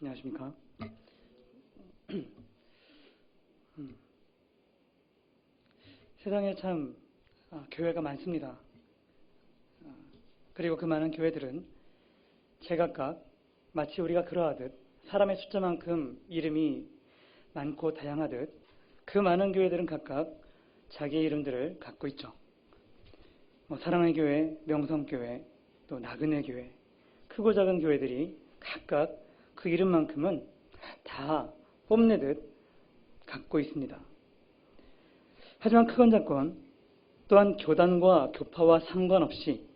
안녕하십니까. 세상에 참 교회가 많습니다. 그리고 그 많은 교회들은 제각각 마치 우리가 그러하듯 사람의 숫자만큼 이름이 많고 다양하듯 그 많은 교회들은 각각 자기의 이름들을 갖고 있죠. 사랑의 교회, 명성교회, 또 나그네 교회, 크고 작은 교회들이 각각 그 이름만큼은 다 뽐내듯 갖고 있습니다. 하지만 크건 작건 또한 교단과 교파와 상관없이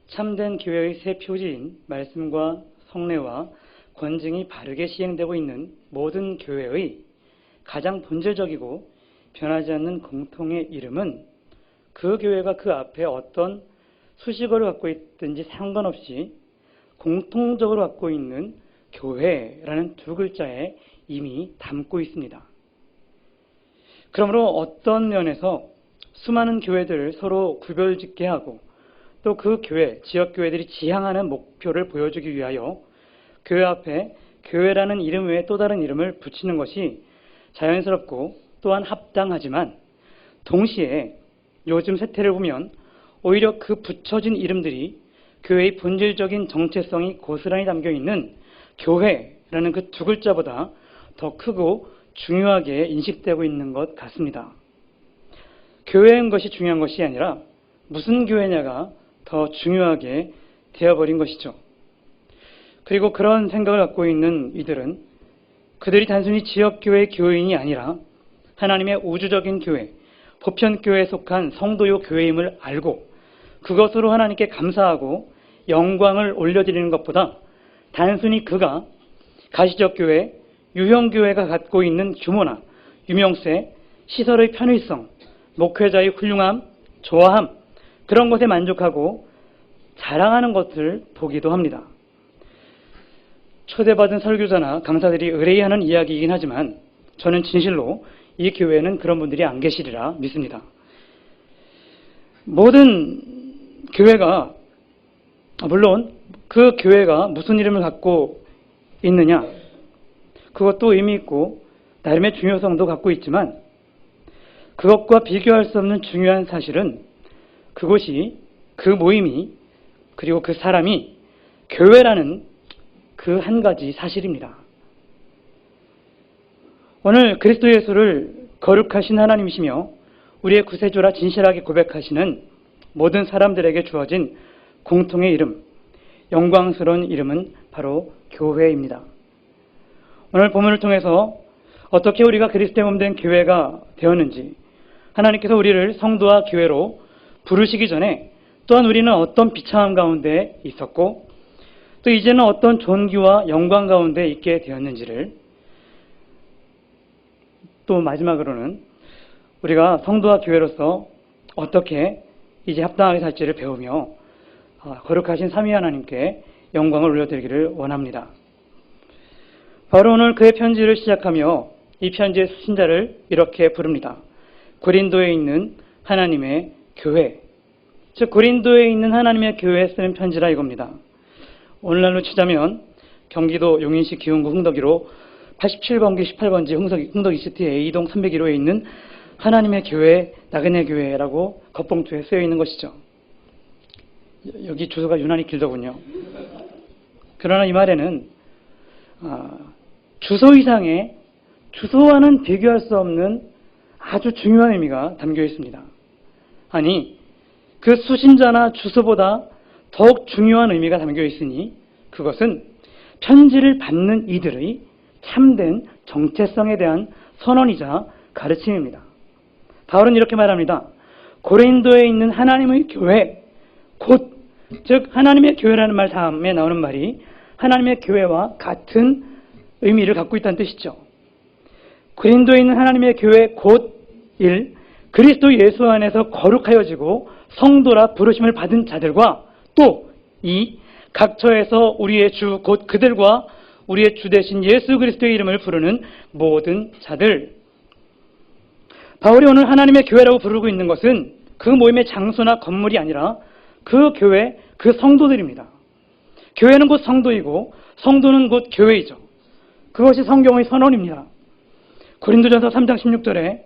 참된 교회의 새 표지인 말씀과 성례와 권징이 바르게 시행되고 있는 모든 교회의 가장 본질적이고 변하지 않는 공통의 이름은 그 교회가 그 앞에 어떤 수식어를 갖고 있든지 상관없이 공통적으로 갖고 있는 교회라는 두 글자에 이미 담고 있습니다. 그러므로 어떤 면에서 수많은 교회들을 서로 구별짓게 하고 또 그 교회, 지역교회들이 지향하는 목표를 보여주기 위하여 교회 앞에 교회라는 이름 외에 또 다른 이름을 붙이는 것이 자연스럽고 또한 합당하지만 동시에 요즘 세태를 보면 오히려 그 붙여진 이름들이 교회의 본질적인 정체성이 고스란히 담겨있는 교회라는 그 두 글자보다 더 크고 중요하게 인식되고 있는 것 같습니다. 교회인 것이 중요한 것이 아니라 무슨 교회냐가 더 중요하게 되어버린 것이죠. 그리고 그런 생각을 갖고 있는 이들은 그들이 단순히 지역교회의 교인이 아니라 하나님의 우주적인 교회, 보편교회에 속한 성도요 교회임을 알고 그것으로 하나님께 감사하고 영광을 올려드리는 것보다 단순히 그가 가시적교회, 유형교회가 갖고 있는 규모나 유명세, 시설의 편의성, 목회자의 훌륭함, 조화함 그런 것에 만족하고 자랑하는 것을 보기도 합니다. 초대받은 설교자나 강사들이 의뢰하는 이야기이긴 하지만 저는 진실로 이 교회에는 그런 분들이 안 계시리라 믿습니다. 모든 교회가 물론 그 교회가 무슨 이름을 갖고 있느냐 그것도 의미 있고 나름의 중요성도 갖고 있지만 그것과 비교할 수 없는 중요한 사실은 그곳이 그 모임이 그리고 그 사람이 교회라는 그 한 가지 사실입니다. 오늘 그리스도 예수를 거룩하신 하나님이시며 우리의 구세주라 진실하게 고백하시는 모든 사람들에게 주어진 공통의 이름, 영광스러운 이름은 바로 교회입니다. 오늘 본문을 통해서 어떻게 우리가 그리스도의 몸된 교회가 되었는지 하나님께서 우리를 성도와 교회로 부르시기 전에 또한 우리는 어떤 비참함 가운데 있었고 또 이제는 어떤 존귀와 영광 가운데 있게 되었는지를 또 마지막으로는 우리가 성도와 교회로서 어떻게 이제 합당하게 살지를 배우며 거룩하신 삼위 하나님께 영광을 올려드리기를 원합니다. 바로 오늘 그의 편지를 시작하며 이 편지의 수신자를 이렇게 부릅니다. 고린도에 있는 하나님의 교회, 즉 고린도에 있는 하나님의 교회에 쓰는 편지라 이겁니다. 오늘날로 치자면 경기도 용인시 기흥구 흥덕이로 87번기 18번지 흥덕 이시티 A동 301호에 있는 하나님의 교회, 나그네 교회라고 겉봉투에 쓰여 있는 것이죠. 여기 주소가 유난히 길더군요. 그러나 이 말에는 주소 이상의 주소와는 비교할 수 없는 아주 중요한 의미가 담겨 있습니다. 아니, 그 수신자나 주소보다 더욱 중요한 의미가 담겨 있으니 그것은 편지를 받는 이들의 참된 정체성에 대한 선언이자 가르침입니다. 바울은 이렇게 말합니다. 고린도에 있는 하나님의 교회, 즉 하나님의 교회라는 말 다음에 나오는 말이 하나님의 교회와 같은 의미를 갖고 있다는 뜻이죠. 고린도에 있는 하나님의 교회 곧 1. 그리스도 예수 안에서 거룩하여지고 성도라 부르심을 받은 자들과 또 2. 각처에서 우리의 주 곧 그들과 우리의 주 대신 예수 그리스도의 이름을 부르는 모든 자들. 바울이 오늘 하나님의 교회라고 부르고 있는 것은 그 모임의 장소나 건물이 아니라 그 교회, 그 성도들입니다. 교회는 곧 성도이고 성도는 곧 교회이죠. 그것이 성경의 선언입니다. 고린도전서 3장 16절에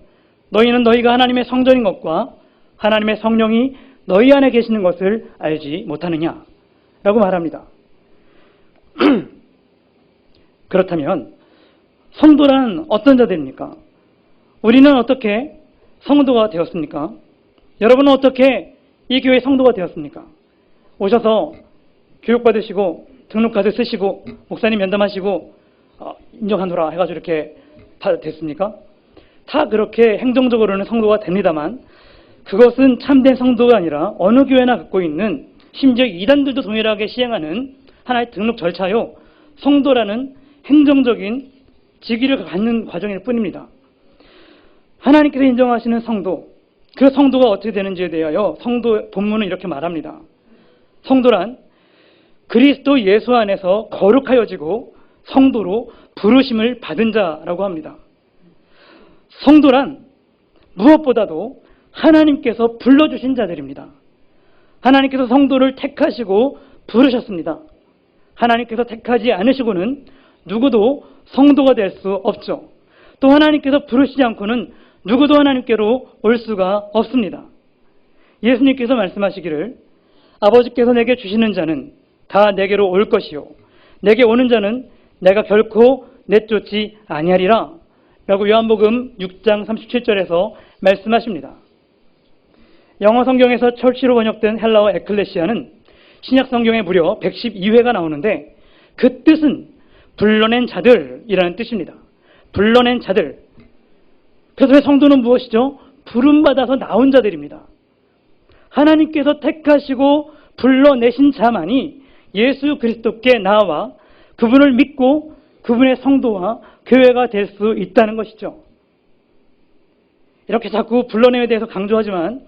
너희는 너희가 하나님의 성전인 것과 하나님의 성령이 너희 안에 계시는 것을 알지 못하느냐 라고 말합니다. 그렇다면 성도란 어떤 자들입니까? 우리는 어떻게 성도가 되었습니까? 여러분은 어떻게 이 교회의 성도가 되었습니까? 오셔서 교육받으시고 등록카드 쓰시고 목사님 면담하시고 인정하노라 해가지고 이렇게 다 됐습니까? 다 그렇게 행정적으로는 성도가 됩니다만 그것은 참된 성도가 아니라 어느 교회나 갖고 있는 심지어 이단들도 동일하게 시행하는 하나의 등록 절차요. 성도라는 행정적인 직위를 갖는 과정일 뿐입니다. 하나님께서 인정하시는 성도, 그 성도가 어떻게 되는지에 대하여 성도 본문은 이렇게 말합니다. 성도란 그리스도 예수 안에서 거룩하여지고 성도로 부르심을 받은 자라고 합니다. 성도란 무엇보다도 하나님께서 불러주신 자들입니다. 하나님께서 성도를 택하시고 부르셨습니다. 하나님께서 택하지 않으시고는 누구도 성도가 될 수 없죠. 또 하나님께서 부르시지 않고는 누구도 하나님께로 올 수가 없습니다. 예수님께서 말씀하시기를 아버지께서 내게 주시는 자는 다 내게로 올 것이요 내게 오는 자는 내가 결코 내쫓지 아니하리라 라고 요한복음 6장 37절에서 말씀하십니다. 영어 성경에서 철치로 번역된 헬라어 에클레시아는 신약 성경에 무려 112회가 나오는데 그 뜻은 불러낸 자들이라는 뜻입니다. 불러낸 자들. 그래서 성도는 무엇이죠? 부름받아서 나온 자들입니다. 하나님께서 택하시고 불러내신 자만이 예수 그리스도께 나와 그분을 믿고 그분의 성도와 교회가 될 수 있다는 것이죠. 이렇게 자꾸 불러내에 대해서 강조하지만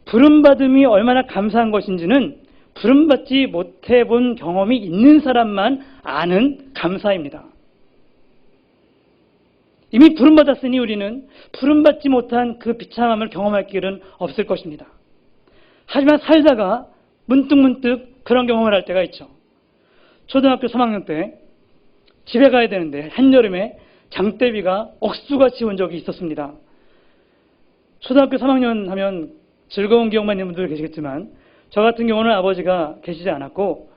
부름받음이 얼마나 감사한 것인지는 부름받지 못해본 경험이 있는 사람만 아는 감사입니다. 이미 부름받았으니 우리는 부름받지 못한 그 비참함을 경험할 길은 없을 것입니다. 하지만 살다가 문득문득 그런 경험을 할 때가 있죠. 초등학교 3학년 때 집에 가야 되는데 한여름에 장대비가 억수같이 온 적이 있었습니다. 초등학교 3학년 하면 즐거운 기억만 있는 분들 계시겠지만 저 같은 경우는 아버지가 계시지 않았고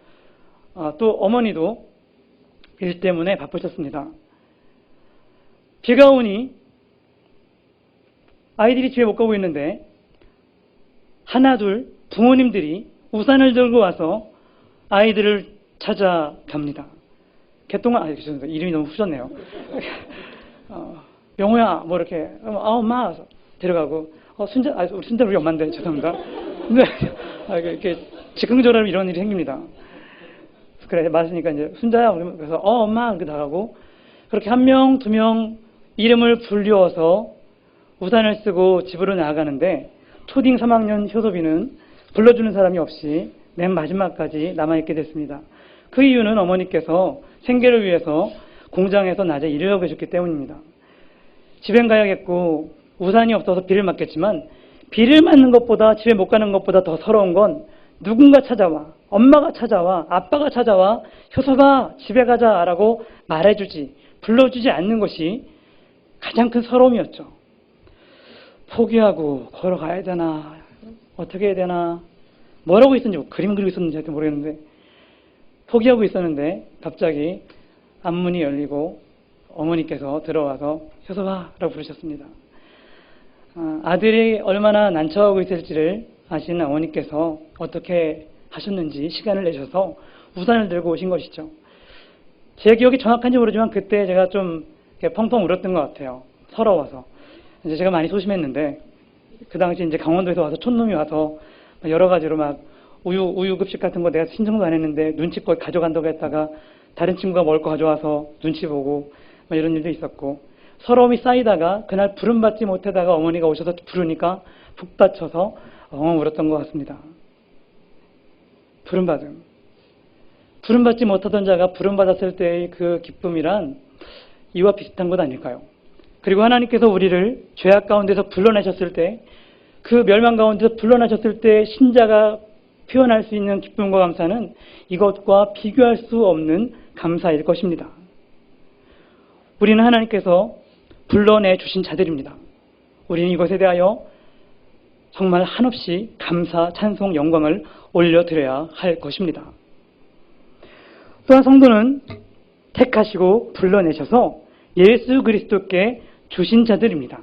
또 어머니도 일 때문에 바쁘셨습니다. 비가 오니 아이들이 집에 못 가고 있는데 하나 둘 부모님들이 우산을 들고 와서 아이들을 찾아갑니다. 개똥아, 죄송합니다. 이름이 너무 후졌네요. 영호야, 뭐 이렇게, 엄마, 데려가고, 우리 순자 우리 엄마인데, 죄송합니다. 근데, 이렇게 즉흥적으로 이런 일이 생깁니다. 그래, 맞으니까 이제, 순자야, 그래서, 엄마, 이렇게 나가고, 그렇게 한 명, 두 명, 이름을 불리워서 우산을 쓰고 집으로 나아가는데, 초딩 3학년 효섭이는 불러주는 사람이 없이 맨 마지막까지 남아있게 됐습니다. 그 이유는 어머니께서 생계를 위해서 공장에서 낮에 일을 하고 계셨기 때문입니다. 집엔 가야겠고 우산이 없어서 비를 맞겠지만 비를 맞는 것보다 집에 못 가는 것보다 더 서러운 건 누군가 찾아와, 엄마가 찾아와, 아빠가 찾아와 효서가 집에 가자라고 말해주지, 불러주지 않는 것이 가장 큰 서러움이었죠. 포기하고 걸어가야 되나, 어떻게 해야 되나, 뭐라고 있었는지, 그림 그리고 있었는지 하여튼 모르겠는데 포기하고 있었는데 갑자기 앞문이 열리고 어머니께서 들어와서 효서아라고 부르셨습니다. 아들이 얼마나 난처하고 있을지를 아시는 어머니께서 어떻게 하셨는지 시간을 내셔서 우산을 들고 오신 것이죠. 제 기억이 정확한지 모르지만 그때 제가 좀 펑펑 울었던 것 같아요. 서러워서. 이제 제가 많이 소심했는데 그 당시 이제 강원도에서 와서 촌놈이 와서 여러 가지로 막 우유 급식 같은 거 내가 신청도 안 했는데 눈치껏 가져간다고 했다가 다른 친구가 먹을 거 가져와서 눈치 보고 막 이런 일도 있었고 서러움이 쌓이다가 그날 부름받지 못하다가 어머니가 오셔서 부르니까 푹 다쳐서 엉엉 울었던 것 같습니다. 부름받지 못하던 자가 부름받았을 때의 그 기쁨이란 이와 비슷한 것 아닐까요? 그리고 하나님께서 우리를 죄악 가운데서 불러내셨을 때 그 멸망 가운데서 불러내셨을 때 신자가 표현할 수 있는 기쁨과 감사는 이것과 비교할 수 없는 감사일 것입니다. 우리는 하나님께서 불러내 주신 자들입니다. 우리는 이것에 대하여 정말 한없이 감사, 찬송, 영광을 올려드려야 할 것입니다. 또한 성도는 택하시고 불러내셔서 예수 그리스도께 주신 자들입니다.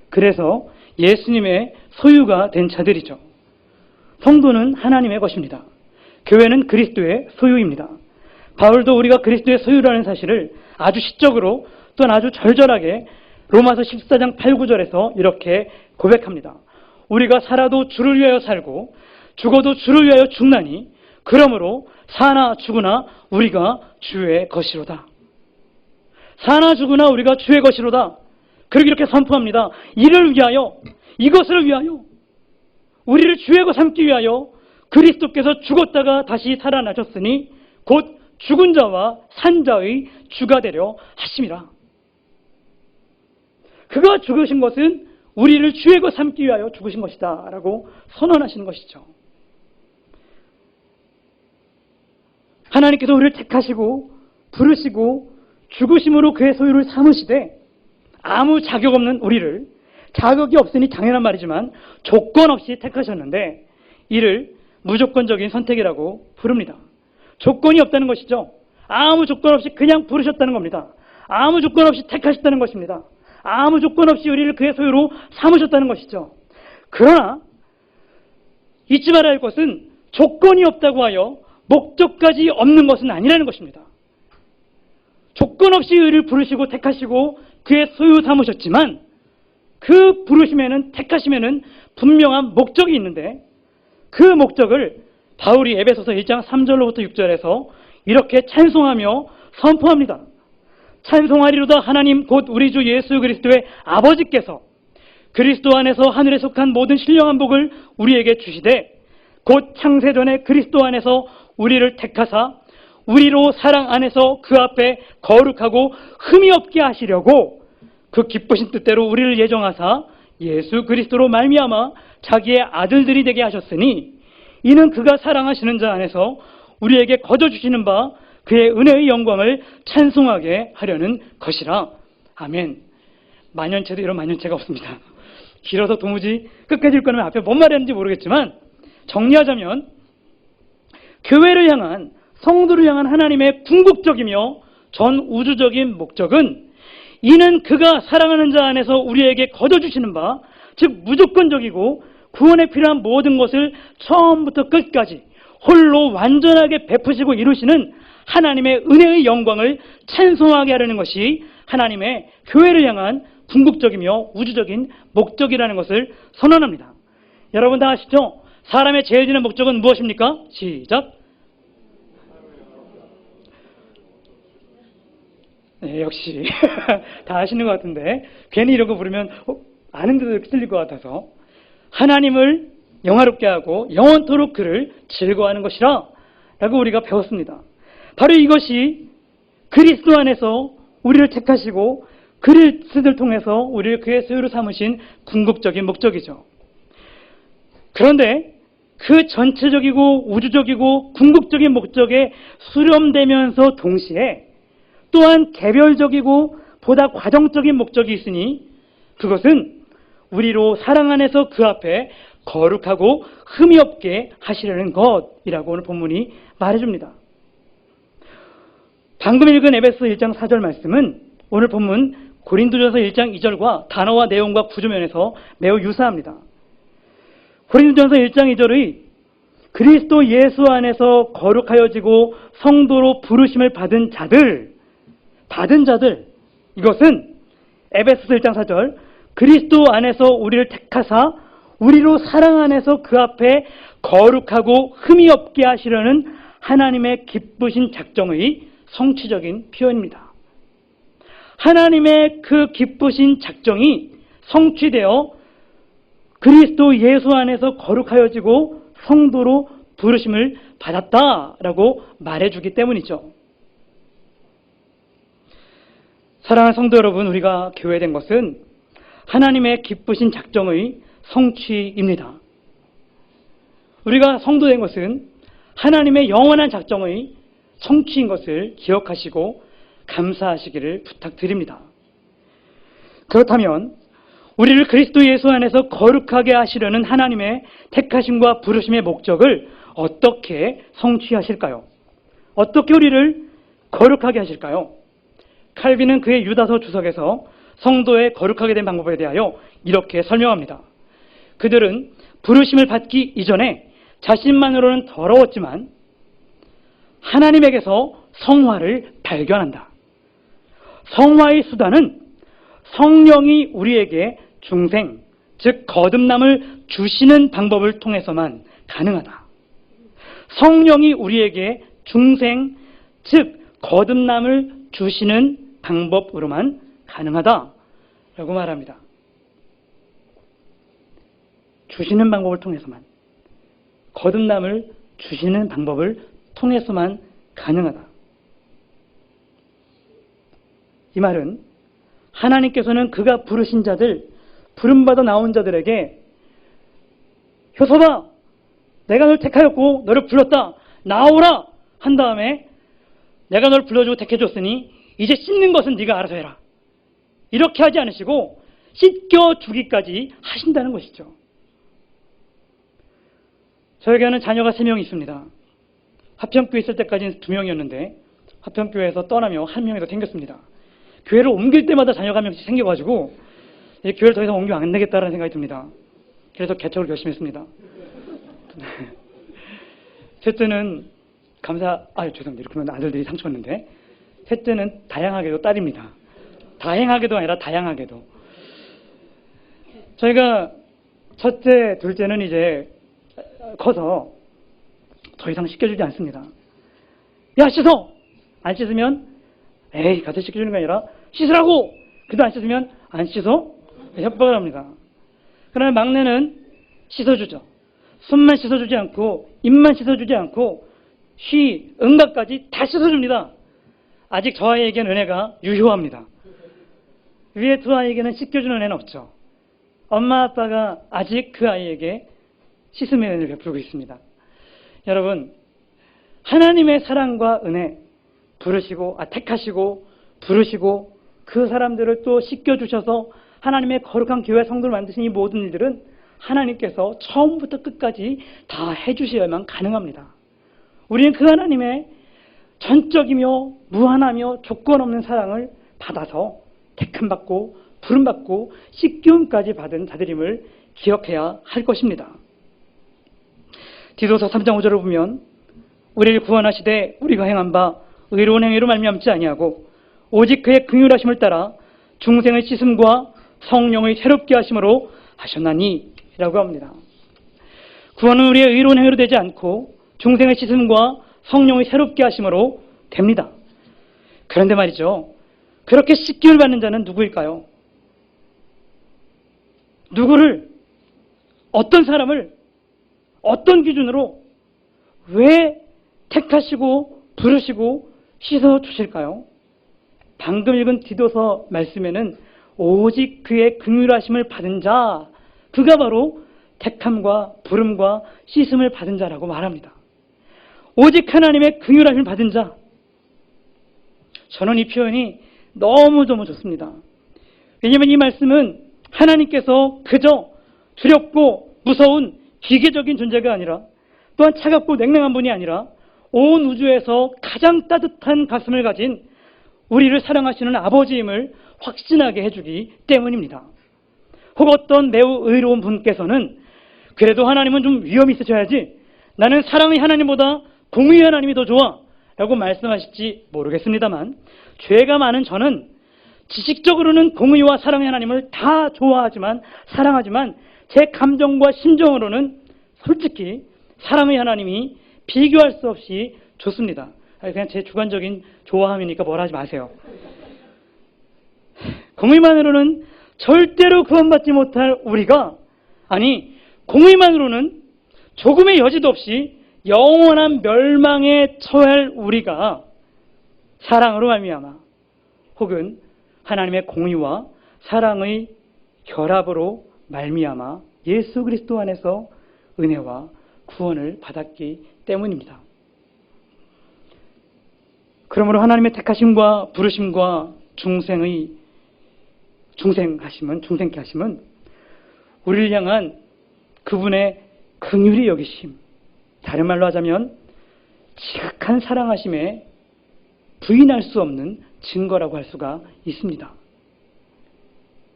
그래서 예수님의 소유가 된 자들이죠. 성도는 하나님의 것입니다. 교회는 그리스도의 소유입니다. 바울도 우리가 그리스도의 소유라는 사실을 아주 시적으로 또는 아주 절절하게 로마서 14장 8, 9절에서 이렇게 고백합니다. 우리가 살아도 주를 위하여 살고 죽어도 주를 위하여 죽나니 그러므로 사나 죽으나 우리가 주의 것이로다. 사나 죽으나 우리가 주의 것이로다. 그렇게 이렇게 선포합니다. 이를 위하여, 이것을 위하여, 우리를 주의 것 삼기 위하여 그리스도께서 죽었다가 다시 살아나셨으니 곧 죽은 자와 산 자의 주가 되려 하심이라. 그가 죽으신 것은 우리를 주의 것 삼기 위하여 죽으신 것이다 라고 선언하시는 것이죠. 하나님께서 우리를 택하시고 부르시고 죽으심으로 그의 소유를 삼으시되 아무 자격 없는 우리를, 자격이 없으니 당연한 말이지만 조건 없이 택하셨는데 이를 무조건적인 선택이라고 부릅니다. 조건이 없다는 것이죠. 아무 조건 없이 그냥 부르셨다는 겁니다. 아무 조건 없이 택하셨다는 것입니다. 아무 조건 없이 우리를 그의 소유로 삼으셨다는 것이죠. 그러나 잊지 말아야 할 것은 조건이 없다고 하여 목적까지 없는 것은 아니라는 것입니다. 조건 없이 우리를 부르시고 택하시고 그의 소유 삼으셨지만 그 부르심에는, 택하심에는 분명한 목적이 있는데 그 목적을 바울이 에베소서 1장 3절로부터 6절에서 이렇게 찬송하며 선포합니다. 찬송하리로다 하나님 곧 우리 주 예수 그리스도의 아버지께서 그리스도 안에서 하늘에 속한 모든 신령한 복을 우리에게 주시되 곧 창세전에 그리스도 안에서 우리를 택하사 우리로 사랑 안에서 그 앞에 거룩하고 흠이 없게 하시려고 그 기쁘신 뜻대로 우리를 예정하사 예수 그리스도로 말미암아 자기의 아들들이 되게 하셨으니 이는 그가 사랑하시는 자 안에서 우리에게 거저주시는 바 그의 은혜의 영광을 찬송하게 하려는 것이라. 아멘. 만연체도 이런 만연체가 없습니다. 길어서 도무지 끝까지 읽거나 앞에 뭔 말이 하는지 모르겠지만 정리하자면 교회를 향한, 성도를 향한 하나님의 궁극적이며 전 우주적인 목적은 이는 그가 사랑하는 자 안에서 우리에게 거둬주시는 바, 즉 무조건적이고 구원에 필요한 모든 것을 처음부터 끝까지 홀로 완전하게 베푸시고 이루시는 하나님의 은혜의 영광을 찬송하게 하려는 것이 하나님의 교회를 향한 궁극적이며 우주적인 목적이라는 것을 선언합니다. 여러분 다 아시죠? 사람의 제일 지는 목적은 무엇입니까? 시작. 네, 역시 다 아시는 것 같은데 괜히 이런 거 부르면 아는 데도 이렇게 틀릴 것 같아서 하나님을 영화롭게 하고 영원토록 그를 즐거워하는 것이라 라고 우리가 배웠습니다. 바로 이것이 그리스도 안에서 우리를 택하시고 그리스도를 통해서 우리를 그의 소유로 삼으신 궁극적인 목적이죠. 그런데 그 전체적이고 우주적이고 궁극적인 목적에 수렴되면서 동시에 또한 개별적이고 보다 과정적인 목적이 있으니 그것은 우리로 사랑 안에서 그 앞에 거룩하고 흠이 없게 하시려는 것이라고 오늘 본문이 말해줍니다. 방금 읽은 에베소 1장 4절 말씀은 오늘 본문 고린도전서 1장 2절과 단어와 내용과 구조면에서 매우 유사합니다. 고린도전서 1장 2절의 그리스도 예수 안에서 거룩하여지고 성도로 부르심을 받은 자들, 이것은 에베소서 1장 4절 그리스도 안에서 우리를 택하사 우리로 사랑 안에서 그 앞에 거룩하고 흠이 없게 하시려는 하나님의 기쁘신 작정의 성취적인 표현입니다. 하나님의 그 기쁘신 작정이 성취되어 그리스도 예수 안에서 거룩하여지고 성도로 부르심을 받았다라고 말해주기 때문이죠. 사랑하는 성도 여러분, 우리가 교회된 것은 하나님의 기쁘신 작정의 성취입니다. 우리가 성도된 것은 하나님의 영원한 작정의 성취인 것을 기억하시고 감사하시기를 부탁드립니다. 그렇다면 우리를 그리스도 예수 안에서 거룩하게 하시려는 하나님의 택하심과 부르심의 목적을 어떻게 성취하실까요? 어떻게 우리를 거룩하게 하실까요? 칼빈은 그의 유다서 주석에서 성도의 거룩하게 된 방법에 대하여 이렇게 설명합니다. 그들은 부르심을 받기 이전에 자신만으로는 더러웠지만 하나님에게서 성화를 발견한다. 성화의 수단은 성령이 우리에게 중생, 즉 거듭남을 주시는 방법을 통해서만 가능하다. 성령이 우리에게 중생, 즉 거듭남을 주시는 방법으로만 가능하다라고 말합니다. 주시는 방법을 통해서만, 거듭남을 주시는 방법을 통해서만 가능하다. 이 말은 하나님께서는 그가 부르신 자들, 부름받아 나온 자들에게 효섭아, 내가 널 택하였고 너를 불렀다, 나오라 한 다음에 내가 널 불러주고 택해줬으니 이제 씻는 것은 네가 알아서 해라, 이렇게 하지 않으시고 씻겨주기까지 하신다는 것이죠. 저에게는 자녀가 3명이 있습니다. 화평교회 있을 때까지는 2명이었는데 화평교회에서 떠나며 1명이 더 생겼습니다. 교회를 옮길 때마다 자녀가 1명씩 생겨가지고 교회를 더 이상 옮기면 안 되겠다라는 생각이 듭니다. 그래서 개척을 결심했습니다. 셋째는 죄송합니다. 이렇게 하면 아들들이 상처였는데, 셋째는 다양하게도 딸입니다. 다행하게도 아니라 다양하게도. 저희가 첫째, 둘째는 이제 커서 더 이상 씻겨주지 않습니다. 야, 씻어! 안 씻으면 에이, 가서 씻겨주는 게 아니라 씻으라고! 그도 안 씻으면 안 씻어? 협박을 합니다. 그러나 막내는 씻어주죠. 손만 씻어주지 않고 입만 씻어주지 않고 쉬, 응가까지 다 씻어줍니다. 아직 저 아이에게는 은혜가 유효합니다. 위에 2 아이에게는 씻겨주는 은혜는 없죠. 엄마 아빠가 아직 그 아이에게 씻음의 은혜를 베풀고 있습니다. 여러분, 하나님의 사랑과 은혜, 택하시고 부르시고 그 사람들을 또 씻겨주셔서 하나님의 거룩한 교회 성도를 만드신 이 모든 일들은 하나님께서 처음부터 끝까지 다 해주셔야만 가능합니다. 우리는 그 하나님의 전적이며 무한하며 조건 없는 사랑을 받아서 택함받고 부름받고 씻기움까지 받은 자들임을 기억해야 할 것입니다. 디도서 3장 5절을 보면 우리를 구원하시되 우리가 행한 바 의로운 행위로 말미암지 아니하고 오직 그의 긍휼하심을 따라 중생의 씻음과 성령의 새롭게 하심으로 하셨나니 라고 합니다. 구원은 우리의 의로운 행위로 되지 않고 중생의 씻음과 성령의 새롭게 하심으로 됩니다. 그런데 말이죠, 그렇게 씻김을 받는 자는 누구일까요? 누구를, 어떤 사람을, 어떤 기준으로 왜 택하시고 부르시고 씻어주실까요? 방금 읽은 디도서 말씀에는 오직 그의 긍휼하심을 받은 자, 그가 바로 택함과 부름과 씻음을 받은 자라고 말합니다. 오직 하나님의 긍휼하심을 받은 자. 저는 이 표현이 너무너무 좋습니다. 왜냐하면 이 말씀은 하나님께서 그저 두렵고 무서운 기계적인 존재가 아니라, 또한 차갑고 냉랭한 분이 아니라 온 우주에서 가장 따뜻한 가슴을 가진 우리를 사랑하시는 아버지임을 확신하게 해주기 때문입니다. 혹 어떤 매우 의로운 분께서는 그래도 하나님은 좀 위험이 있으셔야지, 나는 사랑의 하나님보다 공의의 하나님이 더 좋아 라고 말씀하실지 모르겠습니다만, 죄가 많은 저는 지식적으로는 공의와 사랑의 하나님을 다 좋아하지만 사랑하지만 제 감정과 심정으로는 솔직히 사랑의 하나님이 비교할 수 없이 좋습니다. 그냥 제 주관적인 좋아함이니까 뭐라 하지 마세요. 공의만으로는 절대로 구원받지 못할 우리가, 아니 공의만으로는 조금의 여지도 없이 영원한 멸망에 처할 우리가 사랑으로 말미암아, 혹은 하나님의 공의와 사랑의 결합으로 말미암아 예수 그리스도 안에서 은혜와 구원을 받았기 때문입니다. 그러므로 하나님의 택하심과 부르심과 중생케 하심은 우리를 향한 그분의 긍휼히 여기심, 다른 말로 하자면 지극한 사랑하심에 부인할 수 없는 증거라고 할 수가 있습니다.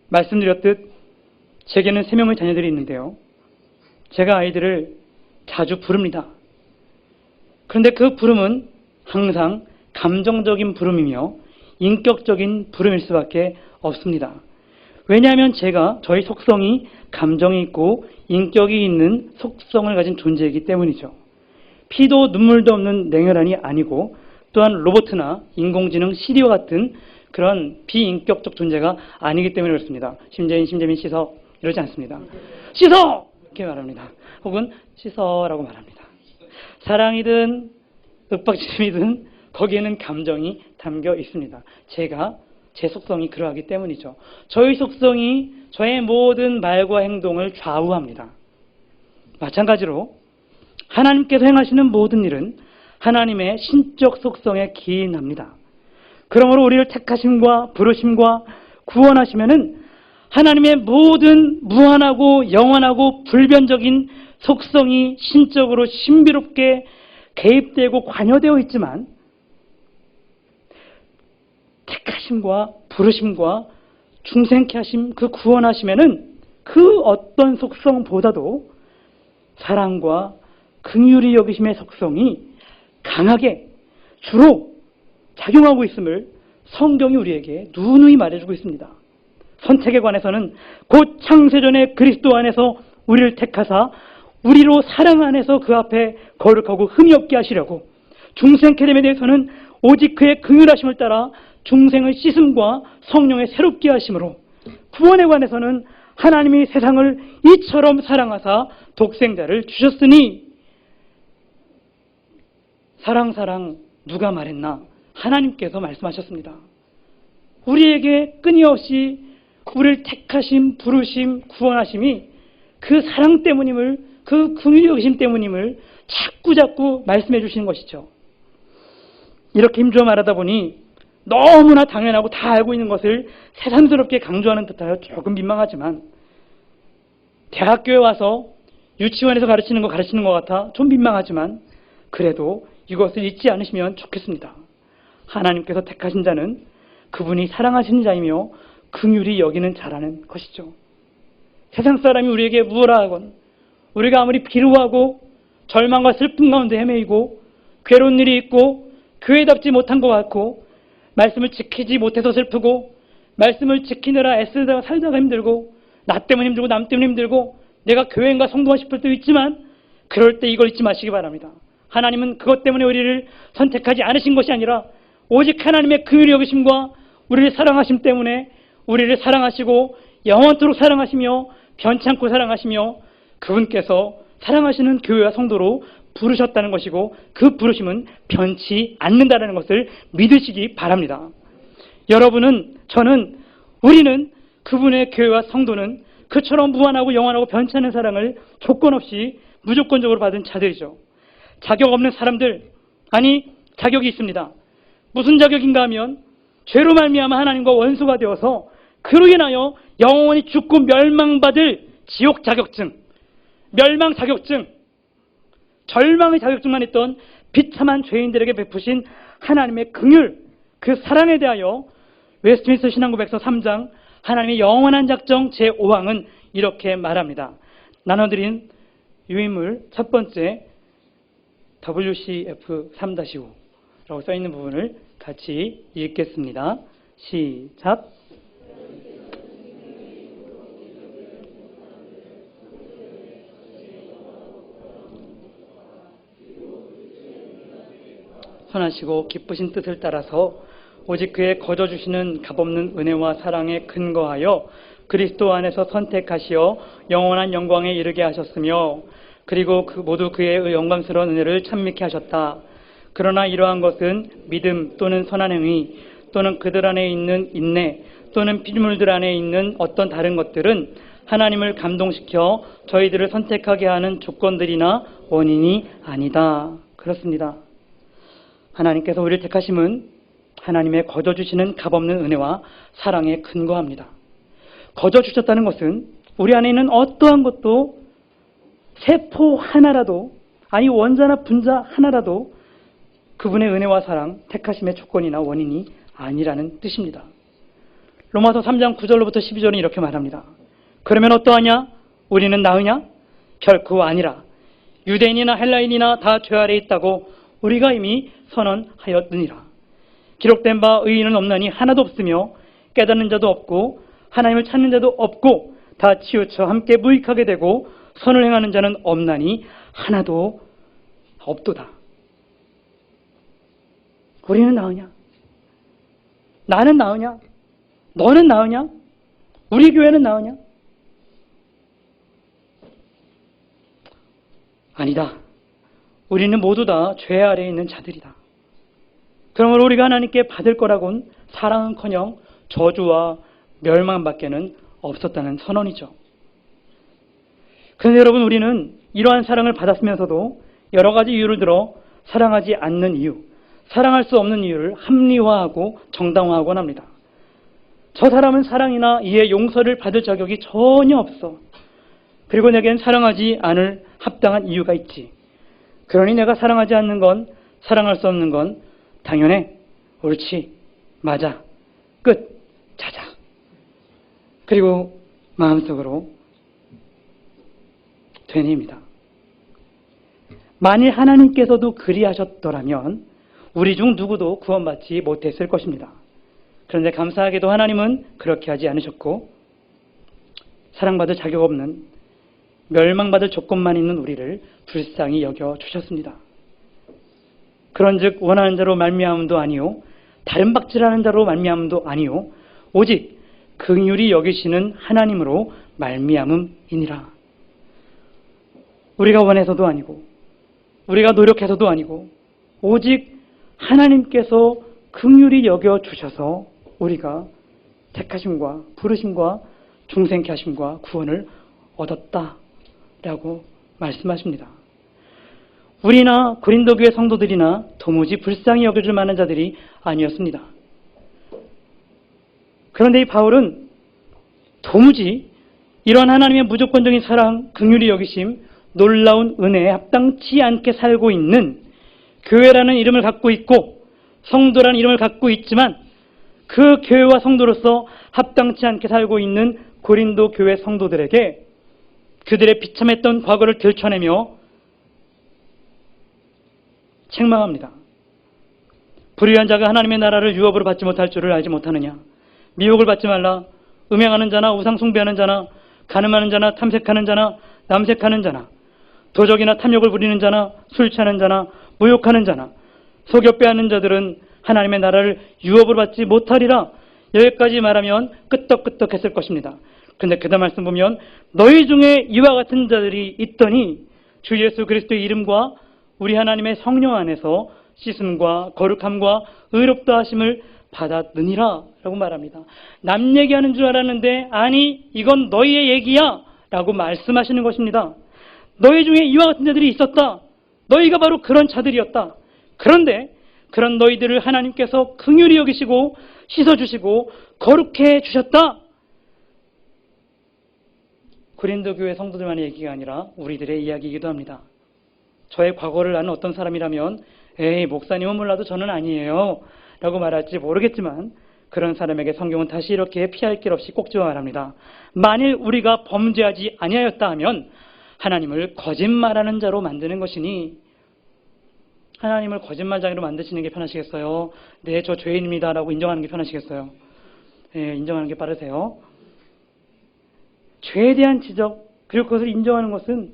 말씀드렸듯 제게는 3명의 자녀들이 있는데요. 제가 아이들을 자주 부릅니다. 그런데 그 부름은 항상 감정적인 부름이며 인격적인 부름일 수밖에 없습니다. 왜냐하면 저희 속성이 감정이 있고 인격이 있는 속성을 가진 존재이기 때문이죠. 피도 눈물도 없는 냉혈한이 아니고 또한 로봇이나 인공지능 시리와 같은 그런 비인격적 존재가 아니기 때문에 그렇습니다. 심재민 씻어 이러지 않습니다. 씻어! 이렇게 말합니다. 혹은 씻어라고 말합니다. 사랑이든 윽박지름이든 거기에는 감정이 담겨 있습니다. 제 속성이 그러하기 때문이죠. 저희 속성이 저의 모든 말과 행동을 좌우합니다. 마찬가지로 하나님께서 행하시는 모든 일은 하나님의 신적 속성에 기인합니다. 그러므로 우리를 택하심과 부르심과 구원하시면은 하나님의 모든 무한하고 영원하고 불변적인 속성이 신적으로 신비롭게 개입되고 관여되어 있지만 택하심과 부르심과 중생케 하심, 그 구원하심에는 그 어떤 속성보다도 사랑과 긍휼히 여기심의 속성이 강하게 주로 작용하고 있음을 성경이 우리에게 누누이 말해주고 있습니다. 선택에 관해서는 곧 창세전에 그리스도 안에서 우리를 택하사 우리로 사랑 안에서 그 앞에 거룩하고 흠이 없게 하시려고, 중생케 됨에 대해서는 오직 그의 긍휼하심을 따라 중생의 씻음과 성령의 새롭게 하심으로, 구원에 관해서는 하나님이 세상을 이처럼 사랑하사 독생자를 주셨으니, 사랑 누가 말했나? 하나님께서 말씀하셨습니다. 우리에게 끊임없이 우리를 택하심, 부르심, 구원하심이 그 사랑 때문임을, 그 긍휼히 여기심 때문임을 자꾸 말씀해 주시는 것이죠. 이렇게 힘주어 말하다 보니 너무나 당연하고 다 알고 있는 것을 새삼스럽게 강조하는 듯하여 조금 민망하지만, 대학교에 와서 유치원에서 가르치는 것 같아 좀 민망하지만, 그래도 이것을 잊지 않으시면 좋겠습니다. 하나님께서 택하신 자는 그분이 사랑하시는 자이며 긍휼히 여기는 자라는 것이죠. 세상 사람이 우리에게 무엇라 하건, 우리가 아무리 비루하고 절망과 슬픔 가운데 헤매이고 괴로운 일이 있고 교회답지 못한 것 같고 말씀을 지키지 못해서 슬프고 말씀을 지키느라 애쓰다가 살다가 힘들고 나 때문에 힘들고 남 때문에 힘들고 내가 교회인가 성도가 싶을 때도 있지만, 그럴 때 이걸 잊지 마시기 바랍니다. 하나님은 그것 때문에 우리를 선택하지 않으신 것이 아니라 오직 하나님의 긍휼히 여기심과 우리를 사랑하심 때문에 우리를 사랑하시고 영원토록 사랑하시며 변찮고 사랑하시며 그분께서 사랑하시는 교회와 성도로 부르셨다는 것이고, 그 부르심은 변치 않는다는 것을 믿으시기 바랍니다. 여러분은, 저는, 우리는, 그분의 교회와 성도는 그처럼 무한하고 영원하고 변치 않는 사랑을 조건 없이 무조건적으로 받은 자들이죠. 자격 없는 사람들, 아니 자격이 있습니다. 무슨 자격인가 하면 죄로 말미암아 하나님과 원수가 되어서 그로 인하여 영원히 죽고 멸망받을 지옥 자격증, 멸망 자격증, 절망의 자격증만 있던 비참한 죄인들에게 베푸신 하나님의 긍휼, 그 사랑에 대하여 웨스트민스터 신앙고백서 3장 하나님의 영원한 작정 제5항은 이렇게 말합니다. 나눠드린 유인물 첫 번째 WCF 3-5라고 써있는 부분을 같이 읽겠습니다. 시작. 선하시고 기쁘신 뜻을 따라서 오직 그의 거저 주시는 값없는 은혜와 사랑에 근거하여 그리스도 안에서 선택하시어 영원한 영광에 이르게 하셨으며, 그리고 모두 그의 영광스러운 은혜를 찬미케 하셨다. 그러나 이러한 것은 믿음 또는 선한 행위 또는 그들 안에 있는 인내 또는 피조물들 안에 있는 어떤 다른 것들은 하나님을 감동시켜 저희들을 선택하게 하는 조건들이나 원인이 아니다. 그렇습니다. 하나님께서 우리를 택하심은 하나님의 거저주시는 값없는 은혜와 사랑에 근거합니다. 거저주셨다는 것은 우리 안에 있는 어떠한 것도 세포 하나라도, 아니 원자나 분자 하나라도 그분의 은혜와 사랑, 택하심의 조건이나 원인이 아니라는 뜻입니다. 로마서 3장 9절로부터 12절은 이렇게 말합니다. 그러면 어떠하냐? 우리는 나으냐? 결코 아니라. 유대인이나 헬라인이나 다 죄 아래 있다고 우리가 이미 선언하였느니라. 기록된 바 의인은 없나니 하나도 없으며 깨닫는 자도 없고 하나님을 찾는 자도 없고 다 치우쳐 함께 무익하게 되고 선을 행하는 자는 없나니 하나도 없도다. 우리는 나으냐? 나는 나으냐? 너는 나으냐? 우리 교회는 나으냐? 아니다. 우리는 모두 다 죄 아래에 있는 자들이다. 그러므로 우리가 하나님께 받을 거라곤 사랑은커녕 저주와 멸망밖에는 없었다는 선언이죠. 그런데 여러분, 우리는 이러한 사랑을 받았으면서도 여러 가지 이유를 들어 사랑하지 않는 이유, 사랑할 수 없는 이유를 합리화하고 정당화하곤 합니다. 저 사람은 사랑이나 이해, 용서를 받을 자격이 전혀 없어. 그리고 내겐 사랑하지 않을 합당한 이유가 있지. 그러니 내가 사랑하지 않는 건, 사랑할 수 없는 건 당연해. 옳지. 맞아. 끝. 자자. 그리고 마음속으로 되뇌입니다. 만일 하나님께서도 그리하셨더라면 우리 중 누구도 구원받지 못했을 것입니다. 그런데 감사하게도 하나님은 그렇게 하지 않으셨고 사랑받을 자격 없는 멸망받을 조건만 있는 우리를 불쌍히 여겨주셨습니다. 그런즉 원하는 자로 말미암음도 아니요 다른 박질하는 자로 말미암음도 아니요 오직 긍휼히 여기시는 하나님으로 말미암음이니라. 우리가 원해서도 아니고 우리가 노력해서도 아니고 오직 하나님께서 긍휼히 여겨주셔서 우리가 택하심과 부르심과 중생케 하심과 구원을 얻었다라고 말씀하십니다. 우리나 고린도 교회 성도들이나 도무지 불쌍히 여겨줄 만한 자들이 아니었습니다. 그런데 이 바울은 도무지 이러한 하나님의 무조건적인 사랑, 긍휼히 여기심, 놀라운 은혜에 합당치 않게 살고 있는 교회라는 이름을 갖고 있고 성도라는 이름을 갖고 있지만 그 교회와 성도로서 합당치 않게 살고 있는 고린도 교회 성도들에게 그들의 비참했던 과거를 들춰내며 책망합니다. 불의한 자가 하나님의 나라를 유업으로 받지 못할 줄을 알지 못하느냐. 미혹을 받지 말라. 음행하는 자나 우상 숭배하는 자나 간음하는 자나 탐색하는 자나 남색하는 자나 도적이나 탐욕을 부리는 자나 술 취하는 자나 모욕하는 자나 속여 빼앗는 자들은 하나님의 나라를 유업으로 받지 못하리라. 여기까지 말하면 끄떡끄떡했을 것입니다. 그런데 그다음 말씀 보면 너희 중에 이와 같은 자들이 있더니 주 예수 그리스도의 이름과 우리 하나님의 성령 안에서 씻음과 거룩함과 의롭다 하심을 받았느니라 라고 말합니다. 남 얘기하는 줄 알았는데 아니 이건 너희의 얘기야 라고 말씀하시는 것입니다. 너희 중에 이와 같은 자들이 있었다. 너희가 바로 그런 자들이었다. 그런데 그런 너희들을 하나님께서 긍휼히 여기시고 씻어주시고 거룩해 주셨다. 고린도 교회 성도들만의 얘기가 아니라 우리들의 이야기이기도 합니다. 저의 과거를 아는 어떤 사람이라면 에이 목사님은 몰라도 저는 아니에요 라고 말할지 모르겠지만 그런 사람에게 성경은 다시 이렇게 피할 길 없이 꼭 집어 말합니다. 만일 우리가 범죄하지 아니하였다 하면 하나님을 거짓말하는 자로 만드는 것이니 하나님을 거짓말쟁이로 만드시는 게 편하시겠어요? 네, 저 죄인입니다 라고 인정하는 게 편하시겠어요? 네, 인정하는 게 빠르세요. 죄에 대한 지적 그리고 그것을 인정하는 것은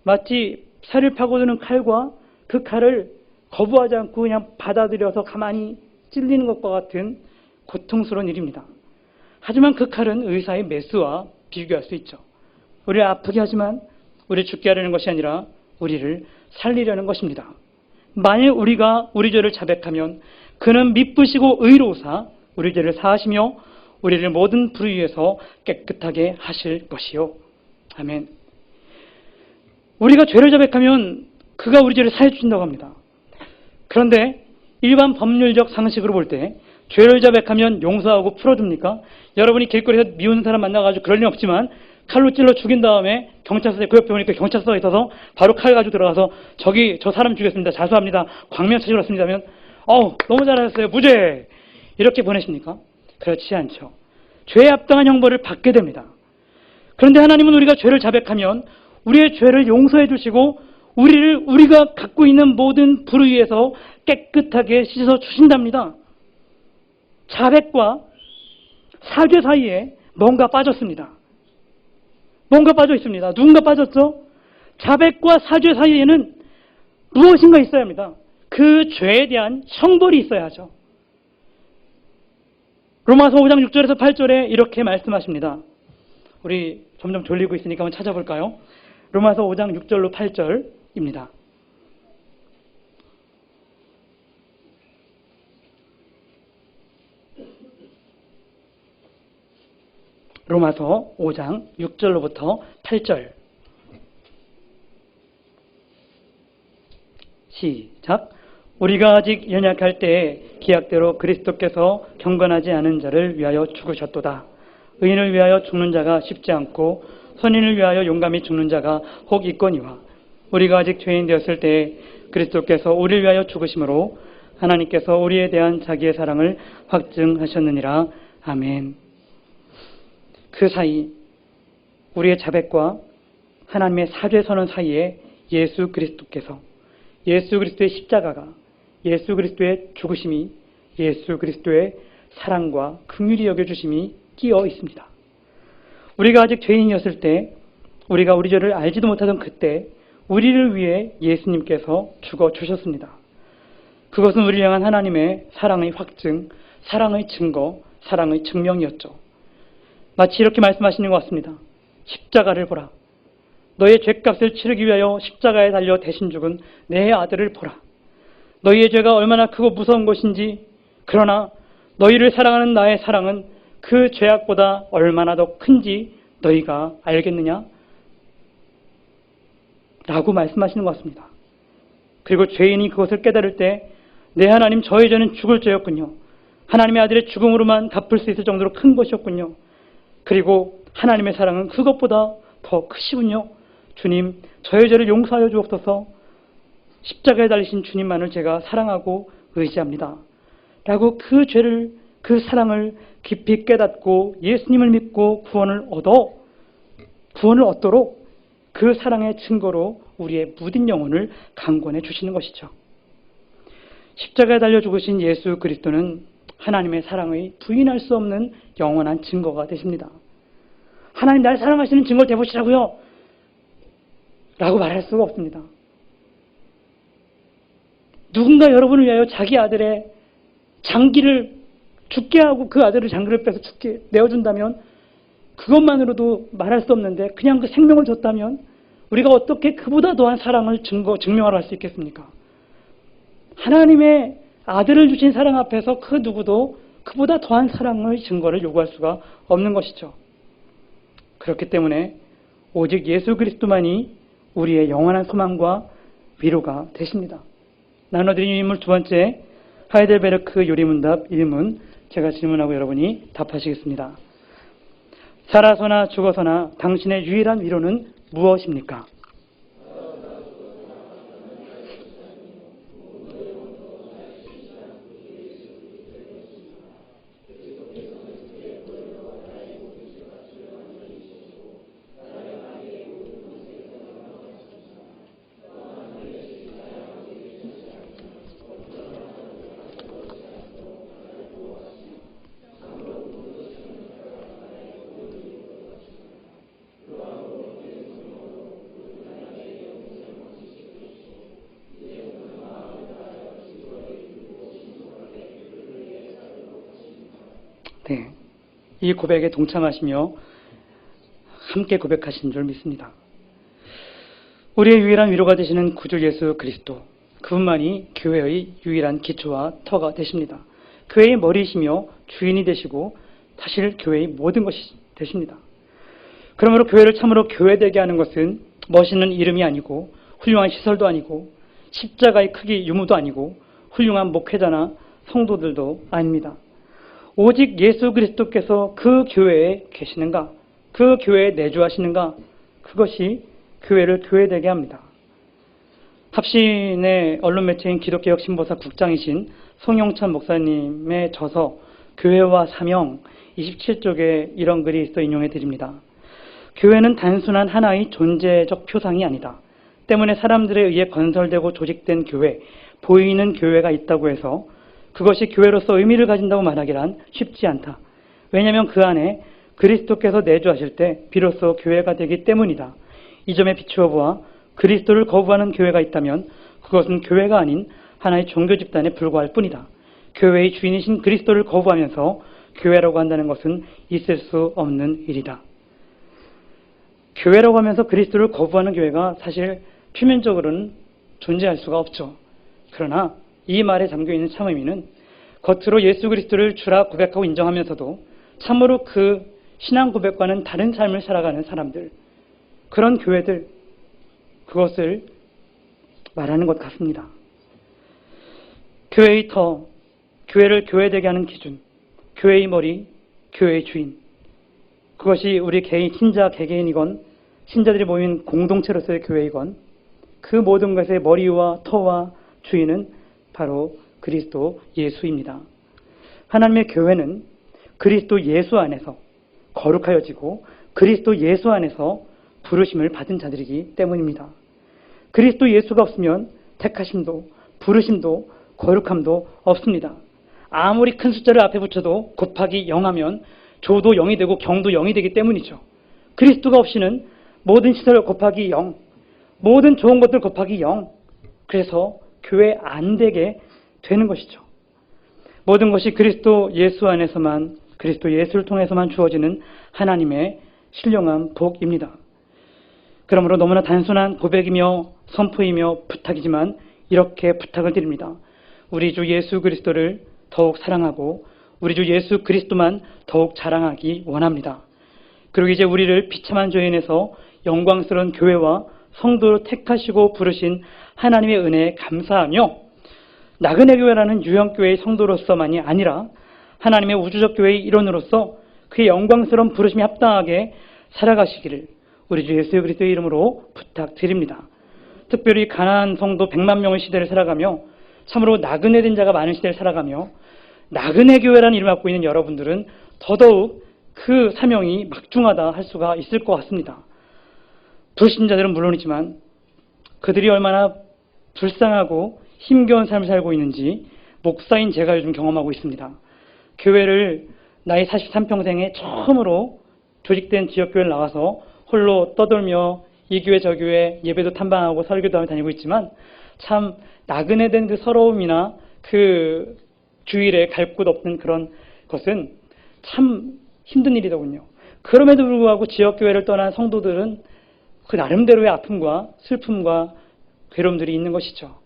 마치 살을 파고드는 칼과 그 칼을 거부하지 않고 그냥 받아들여서 가만히 찔리는 것과 같은 고통스러운 일입니다. 하지만 그 칼은 의사의 메스와 비교할 수 있죠. 우리를 아프게 하지만 우리를 죽게 하려는 것이 아니라 우리를 살리려는 것입니다. 만일 우리가 우리 죄를 자백하면 그는 미쁘시고 의로우사 우리 죄를 사하시며 우리를 모든 불의에서 깨끗하게 하실 것이요. 아멘. 우리가 죄를 자백하면 그가 우리 죄를 사해 주신다고 합니다. 그런데 일반 법률적 상식으로 볼 때 죄를 자백하면 용서하고 풀어줍니까? 여러분이 길거리에서 미운 사람 만나가지고 그럴 일 없지만 칼로 찔러 죽인 다음에 경찰서에 그 옆에 오니까 경찰서에 있어서 바로 칼 가지고 들어가서 저기 저 사람 죽였습니다. 자수합니다. 광명 찾으러 왔습니다 하면 너무 잘하셨어요. 무죄. 이렇게 보내십니까? 그렇지 않죠. 죄에 합당한 형벌을 받게 됩니다. 그런데 하나님은 우리가 죄를 자백하면 우리의 죄를 용서해 주시고 우리가 갖고 있는 모든 불을 위해서 깨끗하게 씻어 주신답니다. 자백과 사죄 사이에 뭔가 빠졌습니다. 뭔가 빠져 있습니다. 누군가 빠졌죠? 자백과 사죄 사이에는 무엇인가 있어야 합니다. 그 죄에 대한 형벌이 있어야 하죠. 로마서 5장 6절에서 8절에 이렇게 말씀하십니다. 우리 점점 졸리고 있으니까 한번 찾아볼까요? 로마서 5장 6절로 8절입니다. 로마서 5장 6절로부터 8절. 시작. 우리가 아직 연약할 때에 기약대로 그리스도께서 경건하지 않은 자를 위하여 죽으셨도다. 의인을 위하여 죽는 자가 쉽지 않고 선인을 위하여 용감히 죽는 자가 혹 있거니와 우리가 아직 죄인 되었을 때에 그리스도께서 우리를 위하여 죽으심으로 하나님께서 우리에 대한 자기의 사랑을 확증하셨느니라. 아멘. 그 사이 우리의 자백과 하나님의 사죄 선언 사이에 예수 그리스도께서 예수 그리스도의 십자가가 예수 그리스도의 죽으심이 예수 그리스도의 사랑과 긍휼히 여겨주심이 끼어 있습니다. 우리가 아직 죄인이었을 때 우리가 우리 죄를 알지도 못하던 그때 우리를 위해 예수님께서 죽어주셨습니다. 그것은 우리를 향한 하나님의 사랑의 확증, 사랑의 증거, 사랑의 증명이었죠. 마치 이렇게 말씀하시는 것 같습니다. 십자가를 보라. 너의 죄값을 치르기 위하여 십자가에 달려 대신 죽은 내 아들을 보라. 너희의 죄가 얼마나 크고 무서운 것인지, 그러나 너희를 사랑하는 나의 사랑은 그 죄악보다 얼마나 더 큰지 너희가 알겠느냐? 라고 말씀하시는 것 같습니다. 그리고 죄인이 그것을 깨달을 때 내 하나님, 저의 죄는 죽을 죄였군요. 하나님의 아들의 죽음으로만 갚을 수 있을 정도로 큰 것이었군요. 그리고 하나님의 사랑은 그것보다 더 크시군요. 주님, 저의 죄를 용서하여 주옵소서. 십자가에 달리신 주님만을 제가 사랑하고 의지합니다. 라고 그 죄를, 그 사랑을 깊이 깨닫고 예수님을 믿고 구원을 얻도록 그 사랑의 증거로 우리의 묻은 영혼을 강권해 주시는 것이죠. 십자가에 달려 죽으신 예수 그리스도는 하나님의 사랑의 부인할 수 없는 영원한 증거가 되십니다. 하나님 날 사랑하시는 증거를 대보시라고요 라고 말할 수가 없습니다. 누군가 여러분을 위하여 자기 아들의 장기를 죽게 하고 그 아들의 장기를 빼서 죽게 내어준다면 그것만으로도 말할 수 없는데 그냥 그 생명을 줬다면 우리가 어떻게 그보다 더한 사랑을 증명하러 할 수 있겠습니까? 하나님의 아들을 주신 사랑 앞에서 그 누구도 그보다 더한 사랑의 증거를 요구할 수가 없는 것이죠. 그렇기 때문에 오직 예수 그리스도만이 우리의 영원한 소망과 위로가 되십니다. 나눠드린 인물 두 번째, 하이델베르크 요리문답 1문, 제가 질문하고 여러분이 답하시겠습니다. 살아서나 죽어서나 당신의 유일한 위로는 무엇입니까? 네, 이 고백에 동참하시며 함께 고백하신 줄 믿습니다. 우리의 유일한 위로가 되시는 구주 예수 그리스도, 그분만이 교회의 유일한 기초와 터가 되십니다. 교회의 머리이시며 주인이 되시고 사실 교회의 모든 것이 되십니다. 그러므로 교회를 참으로 교회되게 하는 것은 멋있는 이름이 아니고 훌륭한 시설도 아니고 십자가의 크기 유무도 아니고 훌륭한 목회자나 성도들도 아닙니다. 오직 예수 그리스도께서 그 교회에 계시는가, 그 교회에 내주하시는가, 그것이 교회를 교회되게 합니다. 합신의 언론 매체인 기독개혁 신보사 국장이신 송영찬 목사님의 저서 교회와 사명 27쪽에 이런 글이 있어 인용해 드립니다. 교회는 단순한 하나의 존재적 표상이 아니다. 때문에 사람들에 의해 건설되고 조직된 교회, 보이는 교회가 있다고 해서 그것이 교회로서 의미를 가진다고 말하기란 쉽지 않다. 왜냐하면 그 안에 그리스도께서 내주하실 때 비로소 교회가 되기 때문이다. 이 점에 비추어 보아 그리스도를 거부하는 교회가 있다면 그것은 교회가 아닌 하나의 종교 집단에 불과할 뿐이다. 교회의 주인이신 그리스도를 거부하면서 교회라고 한다는 것은 있을 수 없는 일이다. 교회라고 하면서 그리스도를 거부하는 교회가 사실 표면적으로는 존재할 수가 없죠. 그러나 이 말에 담겨있는 참 의미는 겉으로 예수 그리스도를 주라 고백하고 인정하면서도 참으로 그 신앙 고백과는 다른 삶을 살아가는 사람들, 그런 교회들, 그것을 말하는 것 같습니다. 교회의 터, 교회를 교회되게 하는 기준, 교회의 머리, 교회의 주인, 그것이 우리 개인, 신자 개개인이건 신자들이 모인 공동체로서의 교회이건 그 모든 것의 머리와 터와 주인은 바로 그리스도 예수입니다. 하나님의 교회는 그리스도 예수 안에서 거룩하여지고 그리스도 예수 안에서 부르심을 받은 자들이기 때문입니다. 그리스도 예수가 없으면 택하심도 부르심도 거룩함도 없습니다. 아무리 큰 숫자를 앞에 붙여도 곱하기 0하면 조도 0이 되고 경도 0이 되기 때문이죠. 그리스도가 없이는 모든 시설 곱하기 0, 모든 좋은 것들 곱하기 0, 그래서 교회 안 되게 되는 것이죠. 모든 것이 그리스도 예수 안에서만, 그리스도 예수를 통해서만 주어지는 하나님의 신령한 복입니다. 그러므로 너무나 단순한 고백이며 선포이며 부탁이지만 이렇게 부탁을 드립니다. 우리 주 예수 그리스도를 더욱 사랑하고 우리 주 예수 그리스도만 더욱 자랑하기 원합니다. 그리고 이제 우리를 비참한 죄인에서 영광스러운 교회와 성도로 택하시고 부르신 하나님의 은혜에 감사하며 나그네 교회라는 유형교회의 성도로서만이 아니라 하나님의 우주적 교회의 일원으로서 그의 영광스러운 부르심에 합당하게 살아가시기를 우리 주 예수 그리스도의 이름으로 부탁드립니다. 특별히 가나안 성도 100만 명의 시대를 살아가며 참으로 나그네된 자가 많은 시대를 살아가며 나그네 교회라는 이름을 갖고 있는 여러분들은 더더욱 그 사명이 막중하다 할 수가 있을 것 같습니다. 불신자들은 물론이지만 그들이 얼마나 불쌍하고 힘겨운 삶을 살고 있는지 목사인 제가 요즘 경험하고 있습니다. 교회를 나이 43평생에 처음으로 조직된 지역교회를 나와서 홀로 떠돌며 이 교회 저 교회 예배도 탐방하고 설교도 하며 다니고 있지만 참 나그네된 그 서러움이나 그 주일에 갈 곳 없는 그런 것은 참 힘든 일이더군요. 그럼에도 불구하고 지역교회를 떠난 성도들은 그 나름대로의 아픔과 슬픔과 괴로움들이 있는 것이죠.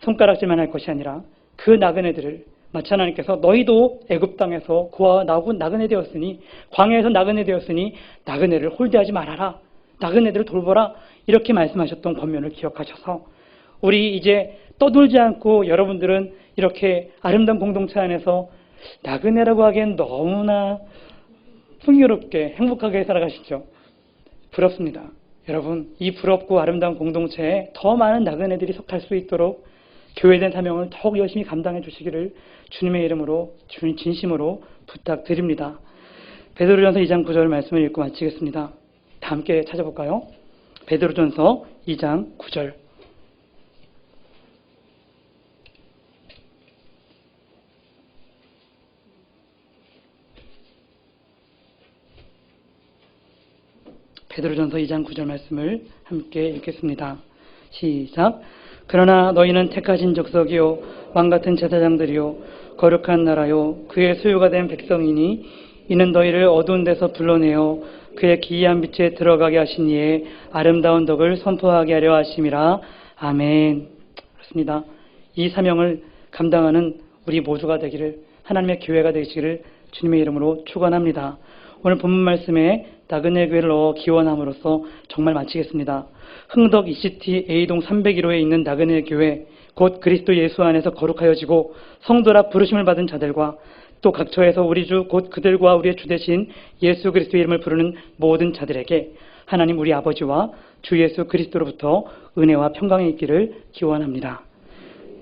손가락질만 할 것이 아니라 그 나그네들을 마치 하나님께서 너희도 애굽 땅에서 그와 나그네 되었으니 광야에서 나그네 되었으니 나그네를 홀대하지 말아라. 나그네들을 돌보라. 이렇게 말씀하셨던 권면을 기억하셔서 우리 이제 떠돌지 않고 여러분들은 이렇게 아름다운 공동체 안에서 나그네라고 하기엔 너무나 풍요롭게 행복하게 살아가시죠. 부럽습니다. 여러분, 이 부럽고 아름다운 공동체에 더 많은 나그네들이 속할 수 있도록 교회된 사명을 더욱 열심히 감당해 주시기를 주님의 이름으로 진심으로 부탁드립니다. 베드로전서 2장 9절 말씀을 읽고 마치겠습니다. 다 함께 찾아볼까요? 베드로전서 2장 9절. 베드로전서 2장 9절 말씀을 함께 읽겠습니다. 시작. 그러나 너희는 택하신 족속이요 왕같은 제사장들이요 거룩한 나라요 그의 소유가 된 백성이니 이는 너희를 어두운 데서 불러내어 그의 기이한 빛에 들어가게 하신 이의 아름다운 덕을 선포하게 하려 하심이라. 아멘. 그렇습니다. 이 사명을 감당하는 우리 모두가 되기를, 하나님의 교회가 되시기를 주님의 이름으로 축원합니다. 오늘 본문 말씀에 나그네 교회를 넣어 기원함으로써 정말 마치겠습니다. 흥덕 ECT A동 301호에 있는 나그네 교회, 곧 그리스도 예수 안에서 거룩하여지고 성도라 부르심을 받은 자들과 또 각처에서 우리 주 곧 그들과 우리의 주 되신 예수 그리스도의 이름을 부르는 모든 자들에게 하나님 우리 아버지와 주 예수 그리스도로부터 은혜와 평강이 있기를 기원합니다.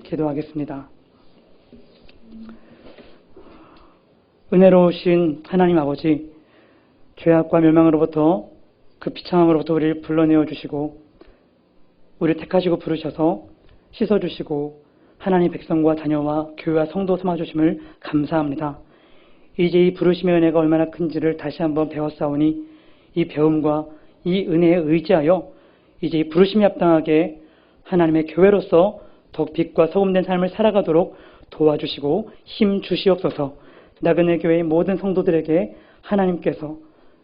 기도하겠습니다. 은혜로우신 하나님 아버지, 죄악과 멸망으로부터 그 비참함으로부터 우리를 불러내어 주시고 우리를 택하시고 부르셔서 씻어주시고 하나님 백성과 자녀와 교회와 성도 삼아주심을 감사합니다. 이제 이 부르심의 은혜가 얼마나 큰지를 다시 한번 배웠사오니 이 배움과 이 은혜에 의지하여 이제 이 부르심에 합당하게 하나님의 교회로서 더욱 빛과 소금된 삶을 살아가도록 도와주시고 힘 주시옵소서. 나그네 교회의 모든 성도들에게 하나님께서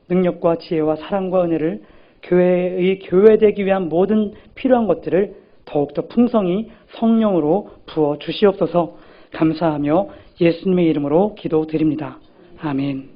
능력과 지혜와 사랑과 은혜를 교회의 교회되기 위한 모든 필요한 것들을 더욱더 풍성히 성령으로 부어 주시옵소서. 감사하며 예수님의 이름으로 기도드립니다. 아멘.